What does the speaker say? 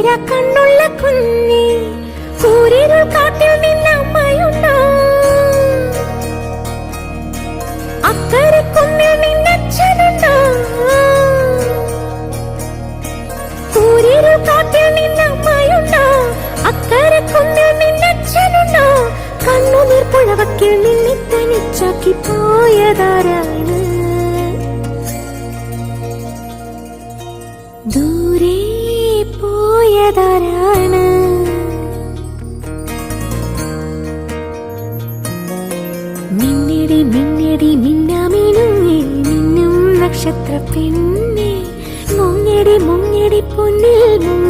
കണ്ണുള്ള കുഞ്ഞി കൂരിരുൾ കാട്ടിൽ നിന്നമ്മയുണ്ടോ? അക്കരെ കുന്നിൽ നിന്നച്ഛനുണ്ടോ? കൂരിരുൾ കാട്ടിൽ നിന്നമ്മയുണ്ടോ? അക്കരെ കുന്നിൽ നിന്നച്ഛനുണ്ടോ? കണ്ണുനീർ പുഴവക്കിൽ നിന്നെ തനിച്ചാക്കി പോയതാരാണ്? ദൂരെ പോയതാരാണ്? മിന്നടി മിന്നടി മിന്നാമിനുങ്ങി നിന്നും നക്ഷത്ര പെണ്ണെ മുങ്ങടി മുങ്ങടി പൊന്നിൽ